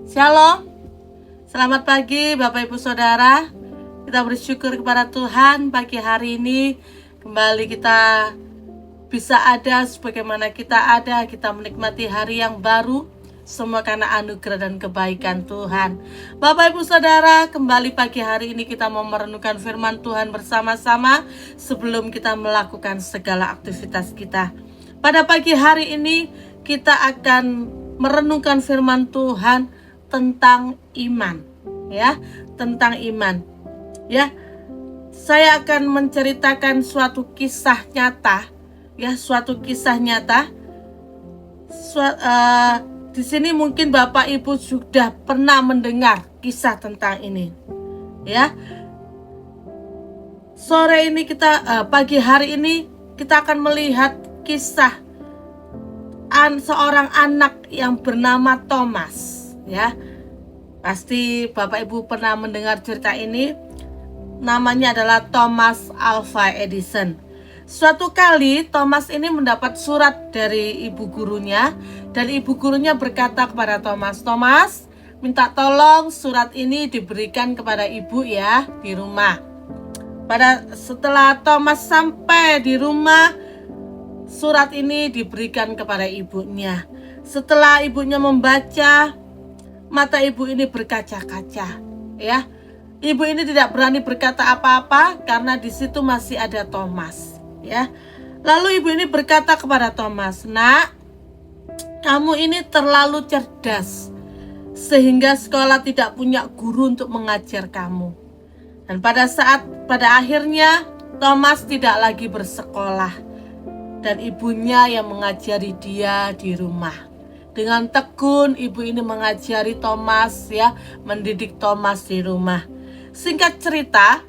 Shalom, selamat pagi Bapak Ibu Saudara. Kita bersyukur kepada Tuhan pagi hari ini kembali kita bisa ada sebagaimana kita ada. Kita menikmati hari yang baru, semua karena anugerah dan kebaikan Tuhan. Bapak Ibu Saudara, kembali pagi hari ini kita mau merenungkan firman Tuhan bersama-sama sebelum kita melakukan segala aktivitas kita. Pada pagi hari ini kita akan merenungkan firman Tuhan tentang iman, ya, tentang iman. Ya, saya akan menceritakan suatu kisah nyata, ya, suatu kisah nyata. Di sini mungkin Bapak Ibu sudah pernah mendengar kisah tentang ini, ya. Sore ini pagi hari ini kita akan melihat kisah seorang anak yang bernama Thomas, ya. Pasti Bapak Ibu pernah mendengar cerita ini. Namanya adalah Thomas Alva Edison. Suatu kali Thomas ini mendapat surat dari ibu gurunya, dan ibu gurunya berkata kepada Thomas, "Thomas, minta tolong surat ini diberikan kepada ibu ya di rumah." Setelah Thomas sampai di rumah, surat ini diberikan kepada ibunya. Setelah ibunya membaca, mata ibu ini berkaca-kaca, ya. Ibu ini tidak berani berkata apa-apa karena di situ masih ada Thomas, ya. Lalu ibu ini berkata kepada Thomas, "Nak, kamu ini terlalu cerdas sehingga sekolah tidak punya guru untuk mengajar kamu." Dan pada akhirnya Thomas tidak lagi bersekolah, dan ibunya yang mengajari dia di rumah. Dengan tekun ibu ini mengajari Thomas, ya, mendidik Thomas di rumah. Singkat cerita,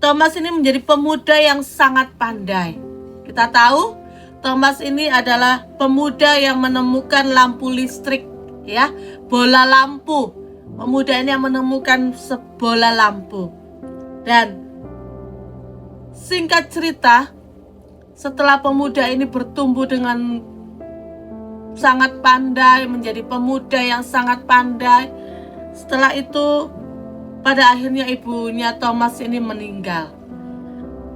Thomas ini menjadi pemuda yang sangat pandai. Kita tahu Thomas ini adalah pemuda yang menemukan lampu listrik, ya, bola lampu. Pemuda ini yang menemukan bola lampu. Dan singkat cerita, setelah pemuda ini bertumbuh dengan sangat pandai, menjadi pemuda yang sangat pandai, setelah itu pada akhirnya ibunya Thomas ini meninggal.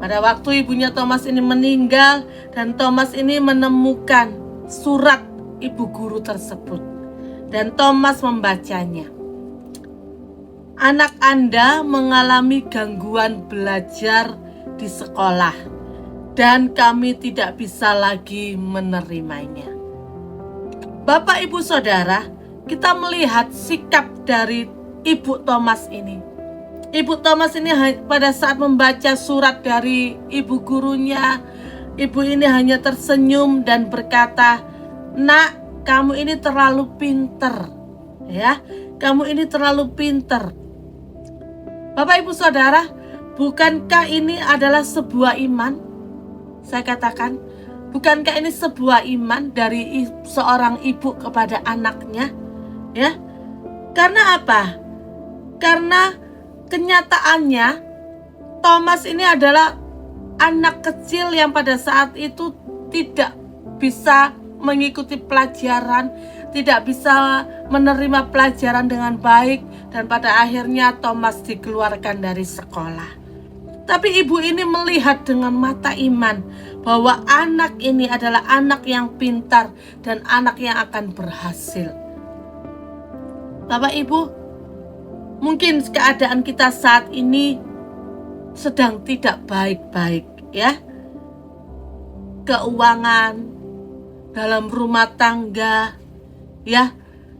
Pada waktu ibunya Thomas ini meninggal, dan Thomas ini menemukan surat ibu guru tersebut, dan Thomas membacanya. "Anak Anda mengalami gangguan belajar di sekolah, dan kami tidak bisa lagi menerimanya." Bapak Ibu Saudara, kita melihat sikap dari ibu Thomas ini. Ibu Thomas ini pada saat membaca surat dari ibu gurunya, ibu ini hanya tersenyum dan berkata, "Nak, kamu ini terlalu pinter, ya. Kamu ini terlalu pinter." Bapak Ibu Saudara, bukankah ini adalah sebuah iman? Saya katakan, bukankah ini sebuah iman dari seorang ibu kepada anaknya? Ya. Karena apa? Karena kenyataannya Thomas ini adalah anak kecil yang pada saat itu tidak bisa mengikuti pelajaran, tidak bisa menerima pelajaran dengan baik, dan pada akhirnya Thomas dikeluarkan dari sekolah. Tapi ibu ini melihat dengan mata iman bahwa anak ini adalah anak yang pintar dan anak yang akan berhasil. Bapak Ibu, mungkin keadaan kita saat ini sedang tidak baik-baik, ya. Keuangan, dalam rumah tangga, ya,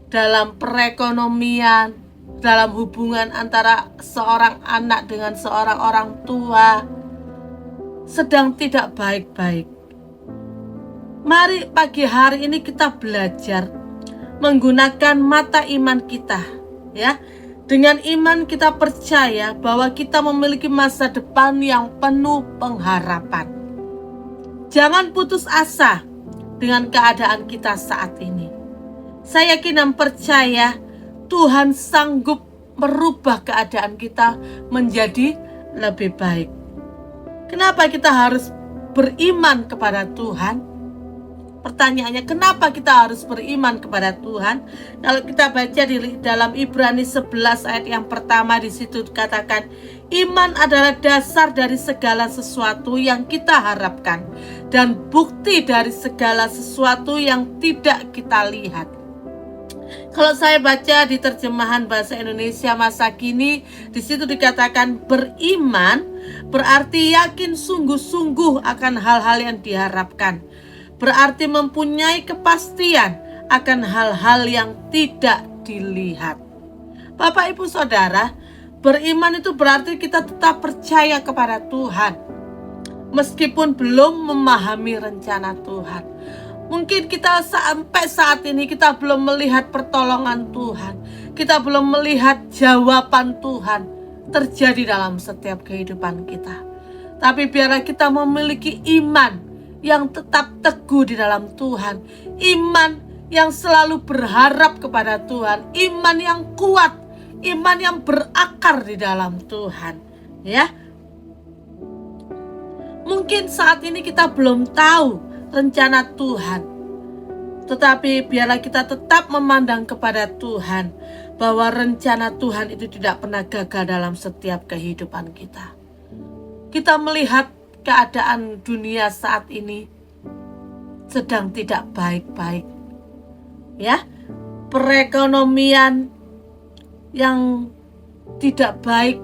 dalam perekonomian, dalam hubungan antara seorang anak dengan seorang orang tua sedang tidak baik-baik. Mari pagi hari ini kita belajar menggunakan mata iman kita, ya. Dengan iman kita percaya bahwa kita memiliki masa depan yang penuh pengharapan. Jangan putus asa dengan keadaan kita saat ini. Saya yakin dan percaya Tuhan sanggup merubah keadaan kita menjadi lebih baik. Kenapa kita harus beriman kepada Tuhan? Pertanyaannya, kenapa kita harus beriman kepada Tuhan? Kalau kita baca di dalam Ibrani 11 ayat yang pertama, di situ dikatakan, iman adalah dasar dari segala sesuatu yang kita harapkan dan bukti dari segala sesuatu yang tidak kita lihat. Kalau saya baca di terjemahan bahasa Indonesia masa kini, di situ dikatakan beriman berarti yakin sungguh-sungguh akan hal-hal yang diharapkan. Berarti mempunyai kepastian akan hal-hal yang tidak dilihat. Bapak, Ibu, Saudara, beriman itu berarti kita tetap percaya kepada Tuhan meskipun belum memahami rencana Tuhan. Mungkin kita sampai saat ini kita belum melihat pertolongan Tuhan, kita belum melihat jawaban Tuhan terjadi dalam setiap kehidupan kita. Tapi biarlah kita memiliki iman yang tetap teguh di dalam Tuhan, iman yang selalu berharap kepada Tuhan, iman yang kuat, iman yang berakar di dalam Tuhan. Ya, mungkin saat ini kita belum tahu rencana Tuhan, tetapi biarlah kita tetap memandang kepada Tuhan, bahwa rencana Tuhan itu tidak pernah gagal dalam setiap kehidupan kita. Kita melihat keadaan dunia saat ini sedang tidak baik-baik. Ya, perekonomian yang tidak baik.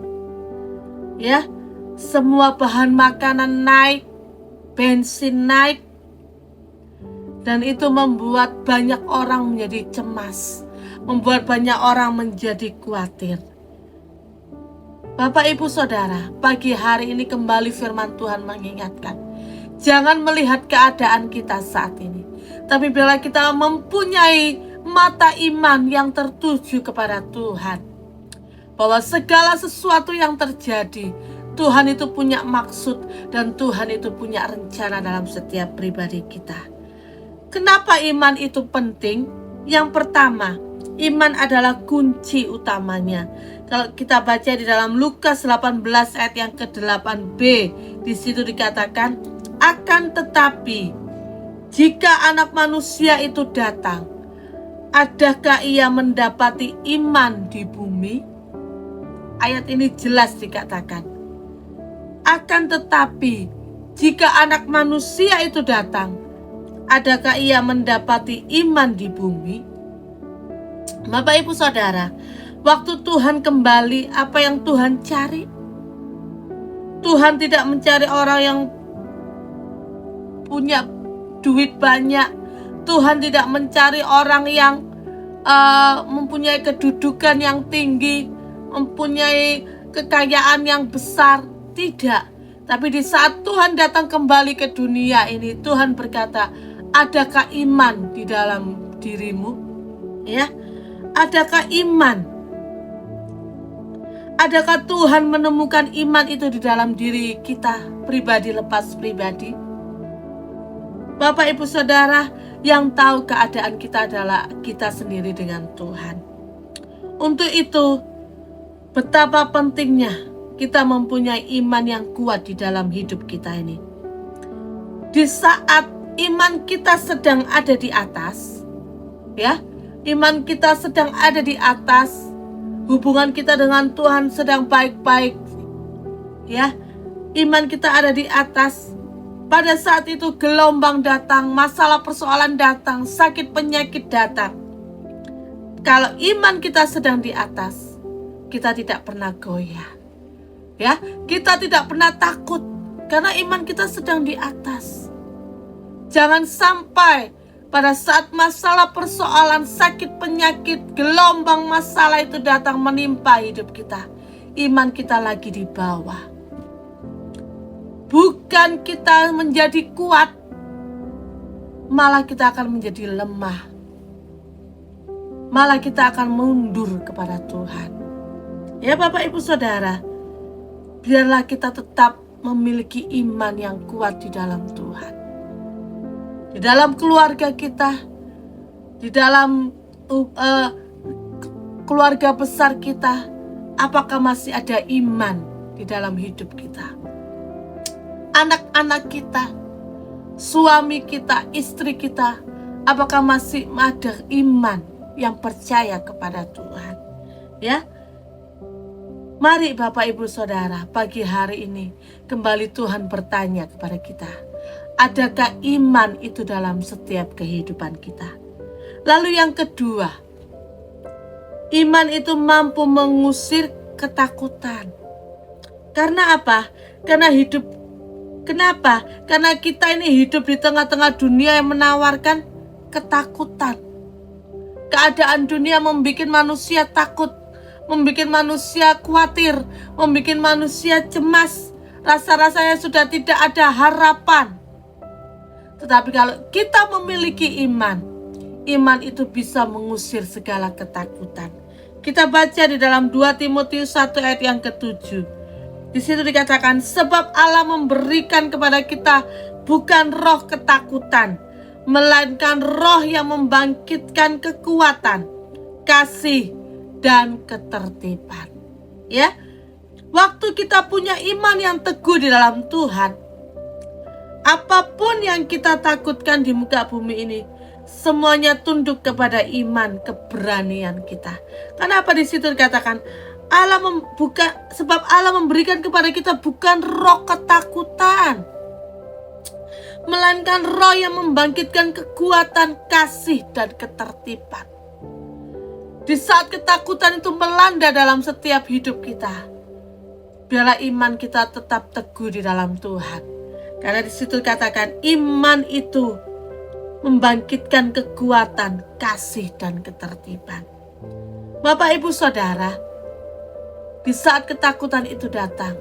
Ya, semua bahan makanan naik, bensin naik, dan itu membuat banyak orang menjadi cemas, membuat banyak orang menjadi khawatir. Bapak, Ibu, Saudara, pagi hari ini kembali firman Tuhan mengingatkan, jangan melihat keadaan kita saat ini, tapi bila kita mempunyai mata iman yang tertuju kepada Tuhan, bahwa segala sesuatu yang terjadi, Tuhan itu punya maksud dan Tuhan itu punya rencana dalam setiap pribadi kita. Kenapa iman itu penting? Yang pertama, iman adalah kunci utamanya. Kalau kita baca di dalam Lukas 18 ayat yang ke-8b, di situ dikatakan, akan tetapi jika Anak Manusia itu datang, adakah ia mendapati iman di bumi? Ayat ini jelas dikatakan, akan tetapi jika Anak Manusia itu datang, adakah ia mendapati iman di bumi? Bapak, Ibu, Saudara, waktu Tuhan kembali, apa yang Tuhan cari? Tuhan tidak mencari orang yang punya duit banyak. Tuhan tidak mencari orang yang mempunyai kedudukan yang tinggi, mempunyai kekayaan yang besar. Tidak. Tapi di saat Tuhan datang kembali ke dunia ini, Tuhan berkata, adakah iman di dalam dirimu? Ya, adakah iman? Adakah Tuhan menemukan iman itu di dalam diri kita pribadi lepas pribadi? Bapak, Ibu, Saudara, yang tahu keadaan kita adalah kita sendiri dengan Tuhan. Untuk itu, betapa pentingnya kita mempunyai iman yang kuat di dalam hidup kita ini. Di saat iman kita sedang ada di atas, ya, iman kita sedang ada di atas, hubungan kita dengan Tuhan sedang baik-baik, ya, iman kita ada di atas. Pada saat itu gelombang datang, masalah persoalan datang, sakit penyakit datang. Kalau iman kita sedang di atas, kita tidak pernah goyah, ya, kita tidak pernah takut karena iman kita sedang di atas. Jangan sampai pada saat masalah persoalan, sakit penyakit, gelombang masalah itu datang menimpa hidup kita, iman kita lagi di bawah. Bukan kita menjadi kuat, malah kita akan menjadi lemah. Malah kita akan mundur kepada Tuhan. Ya Bapak, Ibu, Saudara, biarlah kita tetap memiliki iman yang kuat di dalam Tuhan. Di dalam keluarga kita, di dalam keluarga besar kita, apakah masih ada iman di dalam hidup kita? Anak-anak kita, suami kita, istri kita, apakah masih ada iman yang percaya kepada Tuhan? Ya, mari Bapak Ibu Saudara, pagi hari ini kembali Tuhan bertanya kepada kita, adakah iman itu dalam setiap kehidupan kita? Lalu yang kedua, iman itu mampu mengusir ketakutan. Karena apa? Kenapa? Karena kita ini hidup di tengah-tengah dunia yang menawarkan ketakutan. Keadaan dunia membuat manusia takut, membuat manusia khawatir, membuat manusia cemas. Rasa-rasanya sudah tidak ada harapan. Tetapi kalau kita memiliki iman, iman itu bisa mengusir segala ketakutan. Kita baca di dalam 2 Timotius 1 ayat yang ke-7. Di situ dikatakan, sebab Allah memberikan kepada kita bukan roh ketakutan, melainkan roh yang membangkitkan kekuatan, kasih, dan ketertiban. Ya, waktu kita punya iman yang teguh di dalam Tuhan, apapun yang kita takutkan di muka bumi ini, semuanya tunduk kepada iman keberanian kita. Kenapa di situ dikatakan sebab Allah memberikan kepada kita bukan roh ketakutan, melainkan roh yang membangkitkan kekuatan, kasih, dan ketertiban. Di saat ketakutan itu melanda dalam setiap hidup kita, biarlah iman kita tetap teguh di dalam Tuhan. Karena di situ dikatakan iman itu membangkitkan kekuatan, kasih, dan ketertiban. Bapak Ibu Saudara, di saat ketakutan itu datang,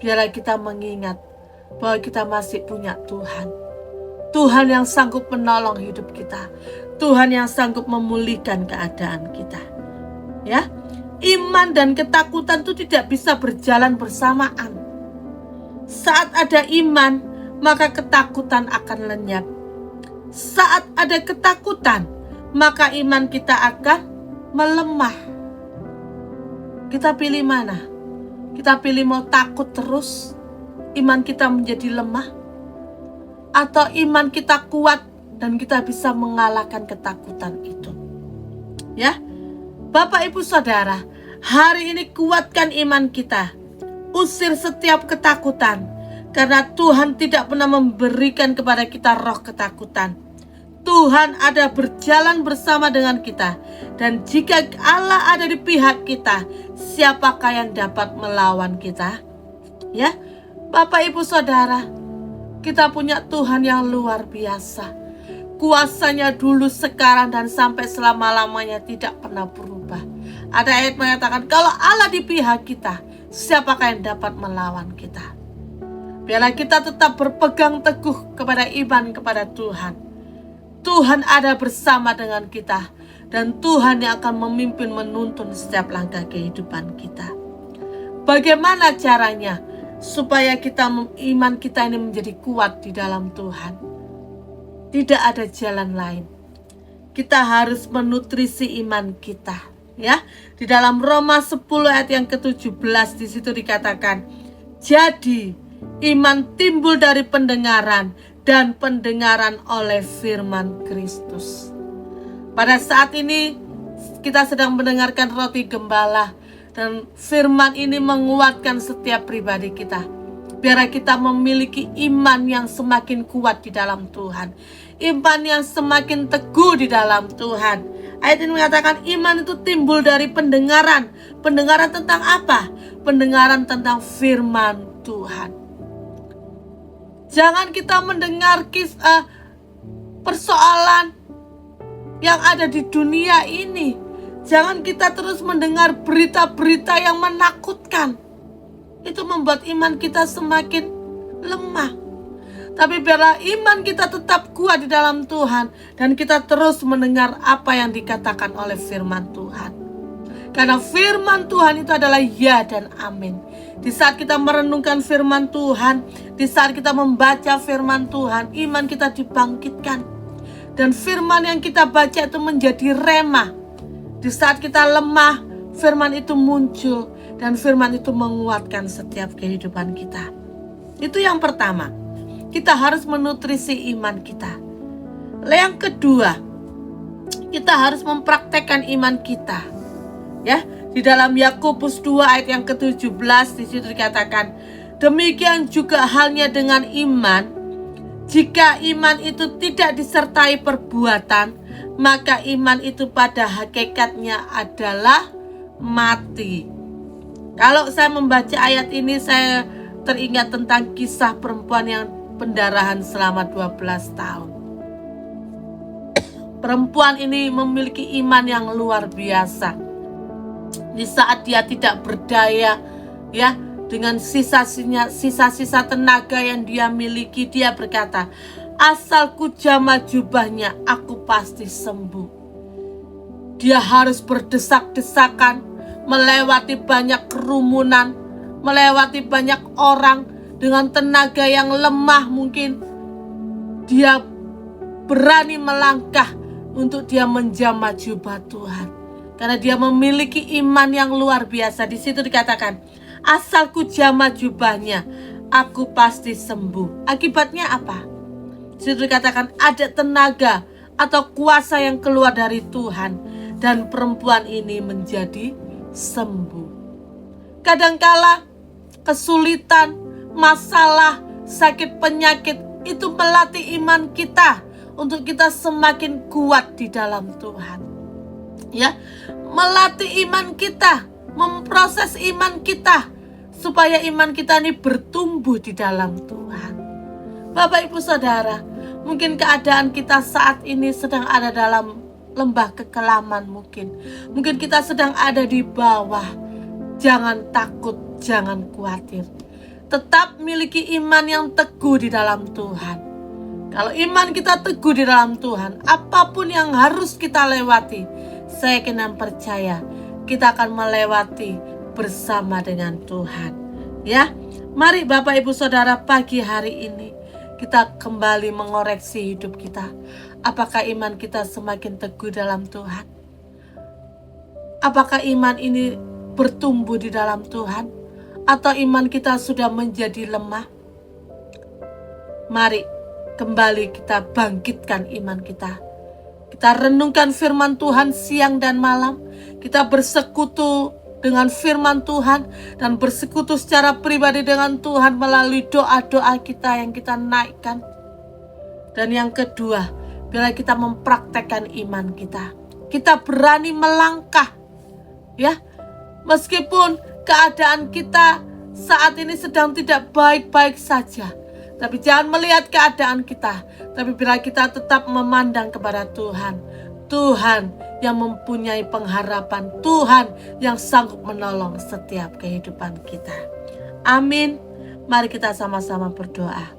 biarlah kita mengingat bahwa kita masih punya Tuhan. Tuhan yang sanggup menolong hidup kita. Tuhan yang sanggup memulihkan keadaan kita. Ya, iman dan ketakutan itu tidak bisa berjalan bersamaan. Saat ada iman, maka ketakutan akan lenyap. Saat ada ketakutan, maka iman kita akan melemah. Kita pilih mana? Kita pilih mau takut terus, iman kita menjadi lemah, atau iman kita kuat dan kita bisa mengalahkan ketakutan itu. Ya, Bapak Ibu Saudara, hari ini kuatkan iman kita. Usir setiap ketakutan, karena Tuhan tidak pernah memberikan kepada kita roh ketakutan. Tuhan ada berjalan bersama dengan kita. Dan jika Allah ada di pihak kita, siapakah yang dapat melawan kita? Ya, Bapak Ibu Saudara, kita punya Tuhan yang luar biasa. Kuasanya dulu, sekarang, dan sampai selama-lamanya tidak pernah berubah. Ada ayat mengatakan, kalau Allah di pihak kita, siapakah yang dapat melawan kita? Biarlah kita tetap berpegang teguh kepada iman kepada Tuhan. Tuhan ada bersama dengan kita, dan Tuhan yang akan memimpin menuntun setiap langkah kehidupan kita. Bagaimana caranya supaya iman kita ini menjadi kuat di dalam Tuhan? Tidak ada jalan lain. Kita harus menutrisi iman kita. Ya, di dalam Roma 10 ayat yang ke-17 di situ dikatakan, jadi iman timbul dari pendengaran, dan pendengaran oleh firman Kristus. Pada saat ini kita sedang mendengarkan roti gembala, dan firman ini menguatkan setiap pribadi kita. Biar kita memiliki iman yang semakin kuat di dalam Tuhan, iman yang semakin teguh di dalam Tuhan. Ayat ini mengatakan iman itu timbul dari pendengaran. Pendengaran tentang apa? Pendengaran tentang firman Tuhan. Jangan kita mendengar persoalan yang ada di dunia ini. Jangan kita terus mendengar berita-berita yang menakutkan. Itu membuat iman kita semakin lemah. Tapi biarlah iman kita tetap kuat di dalam Tuhan, dan kita terus mendengar apa yang dikatakan oleh firman Tuhan. Karena firman Tuhan itu adalah ya dan amin. Di saat kita merenungkan firman Tuhan, di saat kita membaca firman Tuhan, iman kita dibangkitkan. Dan firman yang kita baca itu menjadi rema. Di saat kita lemah, firman itu muncul, dan firman itu menguatkan setiap kehidupan kita. Itu yang pertama. kita harus menutrisi iman kita. Yang kedua, kita harus mempraktekkan iman kita. Ya, di dalam Yakobus 2 ayat yang ke-17 di situ dikatakan, demikian juga halnya dengan iman. Jika iman itu tidak disertai perbuatan, maka iman itu pada hakikatnya adalah mati. Kalau saya membaca ayat ini, saya teringat tentang kisah perempuan yang pendarahan selama 12 tahun. Perempuan ini memiliki iman yang luar biasa. Di saat dia tidak berdaya, ya, dengan sisa-sisa tenaga yang dia miliki, dia berkata, asal ku jamah jubahnya, aku pasti sembuh. Dia harus berdesak-desakan, melewati banyak kerumunan, melewati banyak orang dengan tenaga yang lemah mungkin. Dia berani melangkah untuk dia menjamah jubah Tuhan. Karena dia memiliki iman yang luar biasa. Di situ dikatakan, asal ku jamah jubahnya, aku pasti sembuh. Akibatnya apa? Di situ dikatakan ada tenaga atau kuasa yang keluar dari Tuhan, dan perempuan ini menjadi sembuh. Kadangkala kesulitan, masalah, sakit penyakit itu melatih iman kita untuk kita semakin kuat di dalam Tuhan. Ya, melatih iman kita, memproses iman kita supaya iman kita ini bertumbuh di dalam Tuhan. Bapak Ibu Saudara, mungkin keadaan kita saat ini sedang ada dalam lembah kekelaman mungkin. Mungkin kita sedang ada di bawah. Jangan takut, jangan khawatir. Tetap miliki iman yang teguh di dalam Tuhan. Kalau iman kita teguh di dalam Tuhan, apapun yang harus kita lewati, saya kena percaya kita akan melewati bersama dengan Tuhan. Ya, mari Bapak Ibu Saudara, pagi hari ini kita kembali mengoreksi hidup kita. Apakah iman kita semakin teguh dalam Tuhan? Apakah iman ini bertumbuh di dalam Tuhan? Atau iman kita sudah menjadi lemah? Mari kembali kita bangkitkan iman kita. Kita renungkan firman Tuhan siang dan malam. Kita bersekutu dengan firman Tuhan dan bersekutu secara pribadi dengan Tuhan melalui doa-doa kita yang kita naikkan. Dan yang kedua, bila kita mempraktekkan iman kita, kita berani melangkah. Ya, meskipun keadaan kita saat ini sedang tidak baik-baik saja, tapi jangan melihat keadaan kita, tapi bila kita tetap memandang kepada Tuhan, Tuhan yang mempunyai pengharapan, Tuhan yang sanggup menolong setiap kehidupan kita. Amin. Mari kita sama-sama berdoa.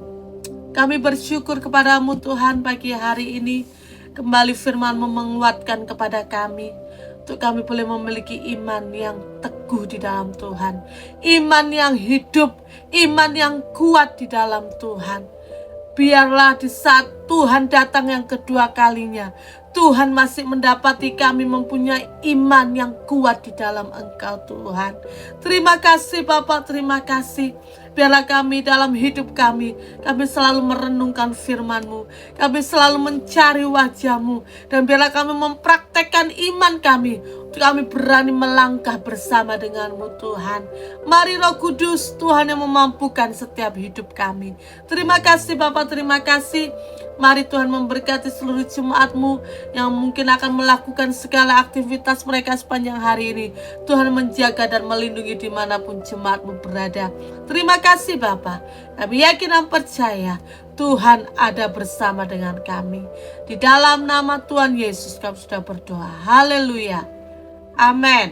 Kami bersyukur kepadamu Tuhan pagi hari ini. Kembali firman-Mu menguatkan kepada kami, untuk kami boleh memiliki iman yang teguh di dalam Tuhan. Iman yang hidup, iman yang kuat di dalam Tuhan. Biarlah di saat Tuhan datang yang kedua kalinya, Tuhan masih mendapati kami mempunyai iman yang kuat di dalam Engkau Tuhan. Terima kasih Bapa, terima kasih. Biarlah kami dalam hidup kami selalu merenungkan firman-Mu. Kami selalu mencari wajah-Mu. Dan biarlah kami mempraktekkan iman kami. Untuk kami berani melangkah bersama dengan-Mu Tuhan. Mari Roh Kudus, Tuhan yang memampukan setiap hidup kami. Terima kasih Bapa, terima kasih. Mari Tuhan memberkati seluruh jemaat-Mu yang mungkin akan melakukan segala aktivitas mereka sepanjang hari ini. Tuhan menjaga dan melindungi dimanapun jemaat-Mu berada. Terima kasih Bapa. Kami yakin dan percaya Tuhan ada bersama dengan kami. Di dalam nama Tuhan Yesus kami sudah berdoa. Haleluya. Amin.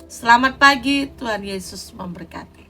Selamat pagi, Tuhan Yesus memberkati.